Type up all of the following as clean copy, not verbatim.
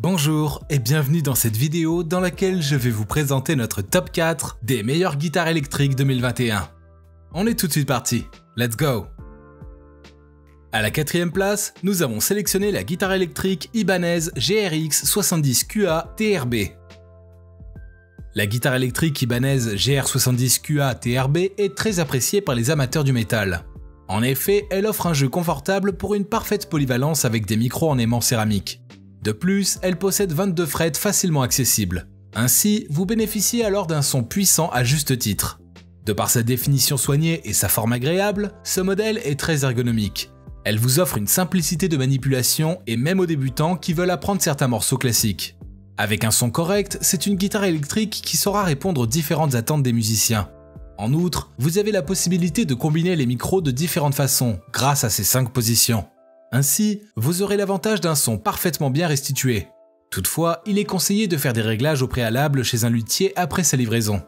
Bonjour et bienvenue dans cette vidéo dans laquelle je vais vous présenter notre top 4 des meilleures guitares électriques 2021. On est tout de suite parti, let's go! À la quatrième place, nous avons sélectionné la guitare électrique Ibanez GRX 70QA TRB. La guitare électrique Ibanez GR70QA TRB est très appréciée par les amateurs du métal. En effet, elle offre un jeu confortable pour une parfaite polyvalence avec des micros en aimant céramique. De plus, elle possède 22 frettes facilement accessibles. Ainsi, vous bénéficiez alors d'un son puissant à juste titre. De par sa définition soignée et sa forme agréable, ce modèle est très ergonomique. Elle vous offre une simplicité de manipulation et même aux débutants qui veulent apprendre certains morceaux classiques. Avec un son correct, c'est une guitare électrique qui saura répondre aux différentes attentes des musiciens. En outre, vous avez la possibilité de combiner les micros de différentes façons grâce à ces 5 positions. Ainsi, vous aurez l'avantage d'un son parfaitement bien restitué. Toutefois, il est conseillé de faire des réglages au préalable chez un luthier après sa livraison.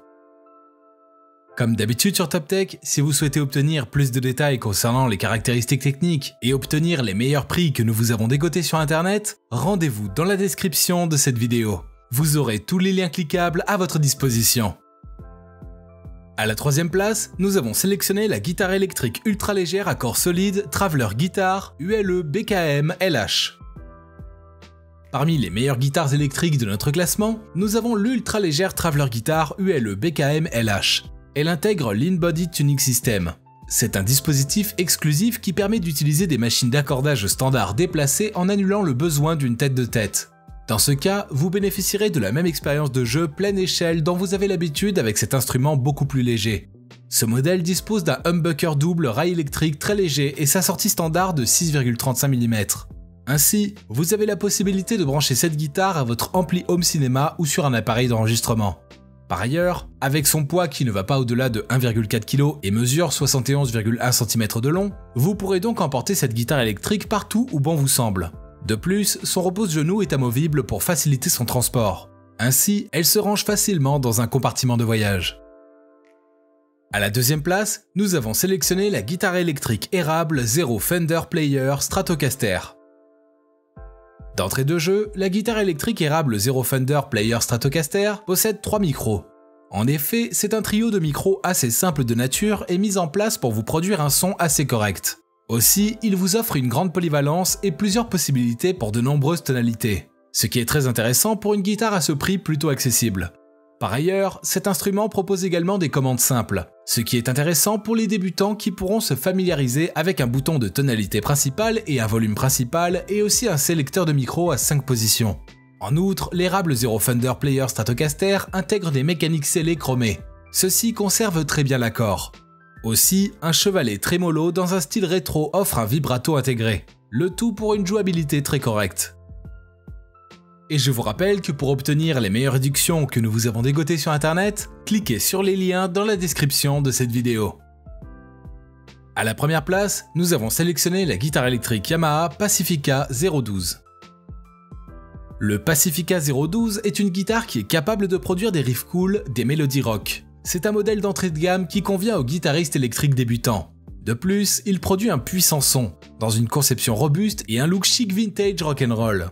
Comme d'habitude sur TopTech, si vous souhaitez obtenir plus de détails concernant les caractéristiques techniques et obtenir les meilleurs prix que nous vous avons dégotés sur internet, rendez-vous dans la description de cette vidéo. Vous aurez tous les liens cliquables à votre disposition. À la troisième place, nous avons sélectionné la guitare électrique ultra légère à corps solide Traveler Guitar ULE BKM LH. Parmi les meilleures guitares électriques de notre classement, nous avons l'ultra légère Traveler Guitar ULE BKM LH. Elle intègre l'In-Body Tuning System. C'est un dispositif exclusif qui permet d'utiliser des machines d'accordage standard déplacées en annulant le besoin d'une tête de tête. Dans ce cas, vous bénéficierez de la même expérience de jeu pleine échelle dont vous avez l'habitude avec cet instrument beaucoup plus léger. Ce modèle dispose d'un humbucker double rail électrique très léger et sa sortie standard de 6,35 mm. Ainsi, vous avez la possibilité de brancher cette guitare à votre ampli home cinéma ou sur un appareil d'enregistrement. Par ailleurs, avec son poids qui ne va pas au-delà de 1,4 kg et mesure 71,1 cm de long, vous pourrez donc emporter cette guitare électrique partout où bon vous semble. De plus, son repose-genou est amovible pour faciliter son transport. Ainsi, elle se range facilement dans un compartiment de voyage. À la deuxième place, nous avons sélectionné la guitare électrique érable Zero Fender Player Stratocaster. D'entrée de jeu, la guitare électrique érable Zero Fender Player Stratocaster possède 3 micros. En effet, c'est un trio de micros assez simple de nature et mis en place pour vous produire un son assez correct. Aussi, il vous offre une grande polyvalence et plusieurs possibilités pour de nombreuses tonalités, ce qui est très intéressant pour une guitare à ce prix plutôt accessible. Par ailleurs, cet instrument propose également des commandes simples, ce qui est intéressant pour les débutants qui pourront se familiariser avec un bouton de tonalité principale et un volume principal et aussi un sélecteur de micro à 5 positions. En outre, l'érable Zero Fender Player Stratocaster intègre des mécaniques scellées chromées. Ceux-ci conservent très bien l'accord. Aussi, un chevalet trémolo dans un style rétro offre un vibrato intégré, le tout pour une jouabilité très correcte. Et je vous rappelle que pour obtenir les meilleures réductions que nous vous avons dégotées sur internet, cliquez sur les liens dans la description de cette vidéo. À la première place, nous avons sélectionné la guitare électrique Yamaha Pacifica 012. Le Pacifica 012 est une guitare qui est capable de produire des riffs cool, des mélodies rock. C'est un modèle d'entrée de gamme qui convient aux guitaristes électriques débutants. De plus, il produit un puissant son, dans une conception robuste et un look chic vintage rock'n'roll.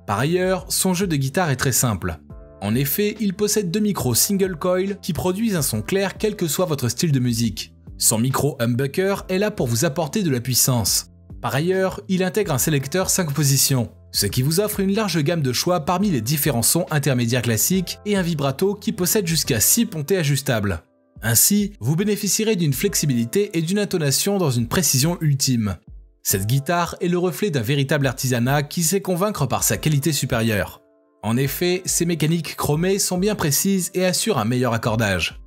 Par ailleurs, son jeu de guitare est très simple. En effet, il possède 2 micros single coil qui produisent un son clair quel que soit votre style de musique. Son micro humbucker est là pour vous apporter de la puissance. Par ailleurs, il intègre un sélecteur 5 positions, ce qui vous offre une large gamme de choix parmi les différents sons intermédiaires classiques et un vibrato qui possède jusqu'à 6 pontées ajustables. Ainsi, vous bénéficierez d'une flexibilité et d'une intonation dans une précision ultime. Cette guitare est le reflet d'un véritable artisanat qui sait convaincre par sa qualité supérieure. En effet, ses mécaniques chromées sont bien précises et assurent un meilleur accordage.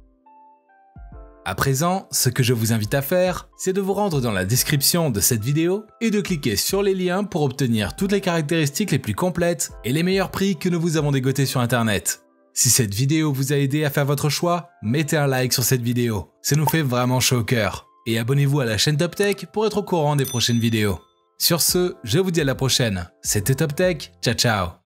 À présent, ce que je vous invite à faire, c'est de vous rendre dans la description de cette vidéo et de cliquer sur les liens pour obtenir toutes les caractéristiques les plus complètes et les meilleurs prix que nous vous avons dégotés sur internet. Si cette vidéo vous a aidé à faire votre choix, mettez un like sur cette vidéo, ça nous fait vraiment chaud au cœur. Et abonnez-vous à la chaîne TopTech pour être au courant des prochaines vidéos. Sur ce, je vous dis à la prochaine, c'était TopTech, ciao ciao.